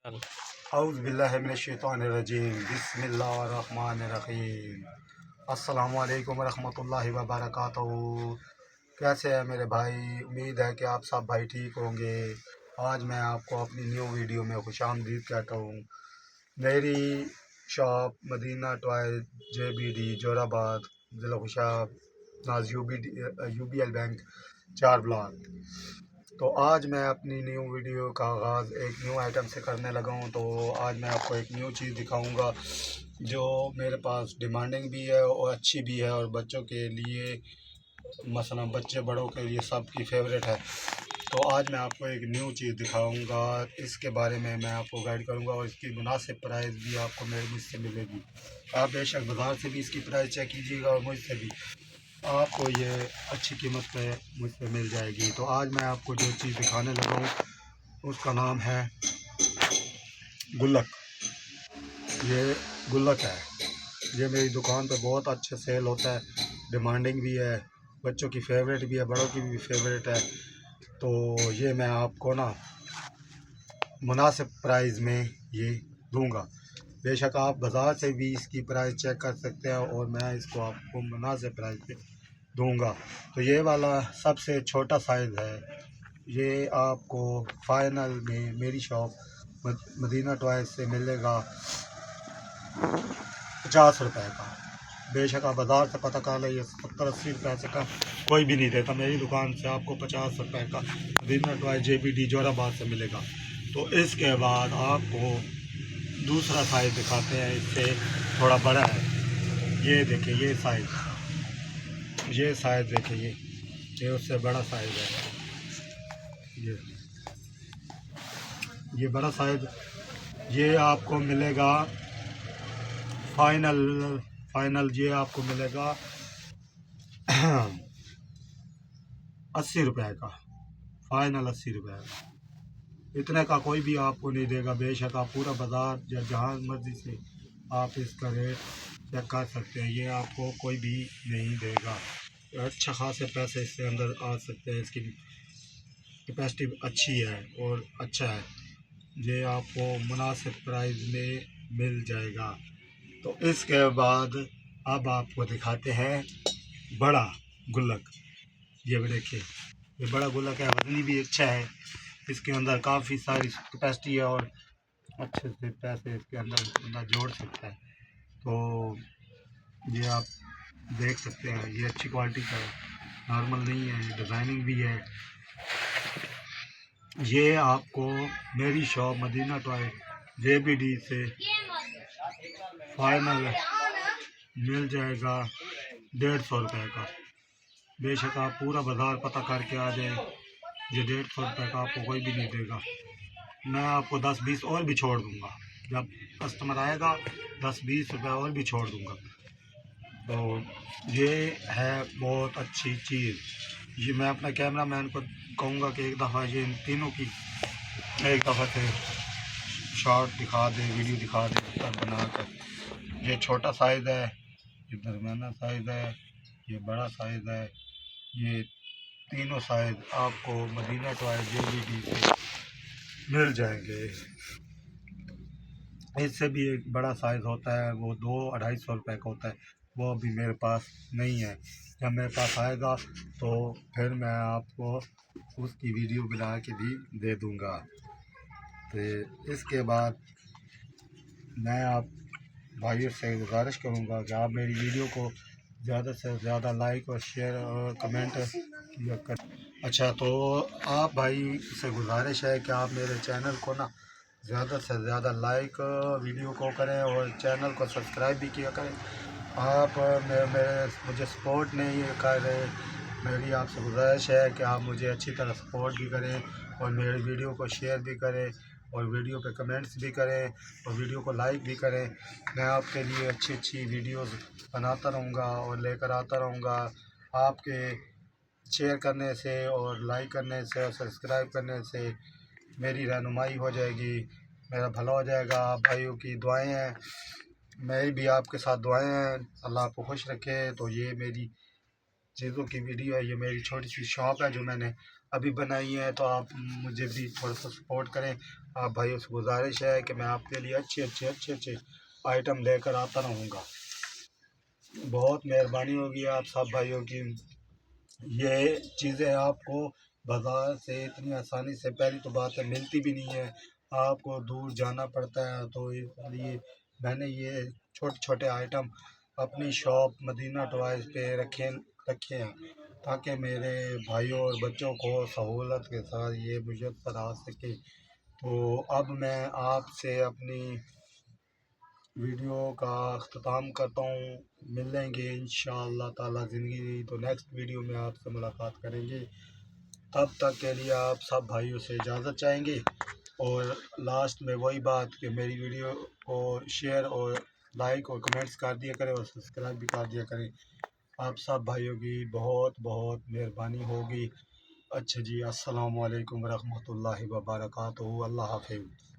اعوذ باللہ من الشیطان الرجیم بسم اللہ الرحمن الرحیم السلام علیکم ورحمۃ اللہ وبرکاتہ۔ کیسے ہیں میرے بھائی؟ امید ہے کہ آپ سب بھائی ٹھیک ہوں گے۔ آج میں آپ کو اپنی نیو ویڈیو میں خوش آمدید کہتا ہوں۔ میری شاپ مدینہ ٹوائز JBD جور آباد، ضلع خوشاب، ناز UBL بینک 4 بلاک۔ تو آج میں اپنی نیو ویڈیو کا آغاز ایک نیو آئٹم سے کرنے لگا ہوں۔ تو آج میں آپ کو ایک نیو چیز دکھاؤں گا جو میرے پاس ڈیمانڈنگ بھی ہے اور اچھی بھی ہے، اور بچوں کے لیے مثلا بچے بڑوں کے لیے سب کی فیوریٹ ہے۔ تو آج میں آپ کو ایک نیو چیز دکھاؤں گا، اس کے بارے میں آپ کو گائیڈ کروں گا، اور اس کی مناسب پرائز بھی آپ کو مجھ سے ملے گی۔ آپ بے شک بازار سے بھی اس کی پرائز چیک کیجیے گا، اور مجھ سے بھی آپ کو یہ اچھی قیمت پہ مجھ سے مل جائے گی۔ تو آج میں آپ کو جو چیز دکھانے لگا ہوں اس کا نام ہے گلک۔ یہ گلک ہے، یہ میری دکان پہ بہت اچھے سیل ہوتا ہے، ڈیمانڈنگ بھی ہے، بچوں کی فیوریٹ بھی ہے، بڑوں کی بھی فیوریٹ ہے۔ تو یہ میں آپ کو مناسب پرائز میں یہ دوں گا۔ بے شک آپ بازار سے بھی اس کی پرائز چیک کر سکتے ہیں، اور میں اس کو آپ کو مناسب پرائز پہ دوں گا۔ تو یہ والا سب سے چھوٹا سائز ہے، یہ آپ کو فائنل میں میری شاپ مدینہ ٹوائز سے ملے گا 50 روپے کا۔ بے شک آپ بازار سے پتہ کر لیں، یہ 70-80 روپے سے کم کوئی بھی نہیں دیتا۔ میری دکان سے آپ کو 50 روپے کا مدینہ ٹوائز JBD جور آباد سے ملے گا۔ تو اس کے بعد آپ کو دوسرا سائز دکھاتے ہیں، اس سے تھوڑا بڑا ہے۔ یہ دیکھیں، یہ سائز دیکھیں، یہ اس سے بڑا سائز ہے۔ یہ بڑا سائز یہ آپ کو ملے گا فائنل یہ آپ کو ملے گا 80 روپے کا، فائنل 80 روپے کا۔ اتنے کا کوئی بھی آپ کو نہیں دے گا۔ بے شک آپ پورا بازار یا جہاں مرضی سے آپ اس کا ریٹ چیک کر سکتے ہیں، یہ آپ کو کوئی بھی نہیں دے گا۔ اچھا خاصے پیسے اس سے اندر آ سکتے ہیں، اس کی کیپیسٹی اچھی ہے اور اچھا ہے۔ یہ آپ کو مناسب پرائز میں مل جائے گا۔ تو اس کے بعد اب آپ کو دکھاتے ہیں بڑا گلک۔ یہ دیکھیں، یہ بڑا گلک ہے، وزنی بھی اچھا ہے، اس کے اندر کافی ساری کیپیسٹی ہے، اور اچھے سے پیسے اس کے اندر بندہ جوڑ سکتا ہے۔ تو یہ آپ دیکھ سکتے ہیں، یہ اچھی کوالٹی کا ہے، نارمل نہیں ہے، ڈیزائننگ بھی ہے۔ یہ آپ کو میری شاپ مدینہ ٹوائز JBD سے فائنل مل جائے گا 150 روپے کا۔ بے شک آپ پورا بازار پتہ کر کے آ جائیں، یہ 150 روپے کا آپ کو کوئی بھی نہیں دے گا۔ میں آپ کو 10-20 اور بھی چھوڑ دوں گا، جب کسٹمر آئے گا 10-20 روپے اور بھی چھوڑ دوں گا۔ تو یہ ہے بہت اچھی چیز۔ یہ میں اپنے کیمرہ مین کو کہوں گا کہ ایک دفعہ یہ ان تینوں کی ایک دفعہ سے شارٹ دکھا دے، ویڈیو دکھا دے بنا کر۔ یہ چھوٹا سائز ہے، یہ درمیانہ سائز ہے، یہ بڑا سائز ہے۔ یہ تینوں سائز آپ کو مدینہ ٹوائز JBD سے مل جائیں گے۔ اس سے بھی ایک بڑا سائز ہوتا ہے، وہ 200-250 روپے کا ہوتا ہے، وہ ابھی میرے پاس نہیں ہے۔ جب میرے پاس آئے گا تو پھر میں آپ کو اس کی ویڈیو بنا کے بھی دے دوں گا۔ تو اس کے بعد میں آپ بھائیوں سے گزارش کروں گا کہ آپ میری ویڈیو کو زیادہ سے زیادہ لائک اور شیئر اور کمنٹ کیا کریں۔ اچھا، تو آپ بھائی سے گزارش ہے کہ آپ میرے چینل کو زیادہ سے زیادہ لائک ویڈیو کو کریں، اور چینل کو سبسکرائب بھی کیا کریں۔ آپ مجھے سپورٹ نہیں کر رہے، میری آپ سے گزارش ہے کہ آپ مجھے اچھی طرح سپورٹ بھی کریں، اور میری ویڈیو کو شیئر بھی کریں، اور ویڈیو پہ کمنٹس بھی کریں، اور ویڈیو کو لائک بھی کریں۔ میں آپ کے لیے اچھی اچھی ویڈیوز بناتا رہوں گا اور لے کر آتا رہوں گا۔ آپ کے شیئر کرنے سے اور لائک کرنے سے اور سبسکرائب کرنے سے میری رہنمائی ہو جائے گی، میرا بھلا ہو جائے گا۔ آپ بھائیوں کی دعائیں ہیں، میری بھی آپ کے ساتھ دعائیں ہیں، اللہ آپ کو خوش رکھے۔ تو یہ میری چیزوں کی ویڈیو ہے، یہ میری چھوٹی سی شاپ ہے جو میں نے ابھی بنائی ہیں، تو آپ مجھے بھی تھوڑا سا سپورٹ کریں. آپ بھائیوں سے گزارش ہے کہ میں آپ کے لیے اچھے آئٹم لے کر آتا رہوں گا. بہت مہربانی ہوگی آپ سب بھائیوں کی. یہ چیزیں آپ کو بازار سے اتنی آسانی سے، پہلی تو بات ہے ملتی بھی نہیں ہے، آپ کو دور جانا پڑتا ہے. تو اس لیے میں نے یہ چھوٹے آئٹم اپنی شاپ مدینہ ٹوائز پہ رکھے ہیں، تاکہ میرے بھائیوں اور بچوں کو سہولت کے ساتھ یہ میسر آ سکے. تو اب میں آپ سے اپنی ویڈیو کا اختتام کرتا ہوں. ملیں گے انشاءاللہ تعالی زندگی تو نیکسٹ ویڈیو میں آپ سے ملاقات کریں گے. تب تک کے لیے آپ سب بھائیوں سے اجازت چاہیں گے. اور لاسٹ میں وہی بات کہ میری ویڈیو کو شیئر اور لائک اور کمنٹس کر دیا کریں اور سبسکرائب بھی کر دیا کریں. آپ سب بھائیوں کی بہت مہربانی ہوگی. اچھا جی، السلام علیکم ورحمۃ اللہ وبرکاتہ. اللہ حافظ.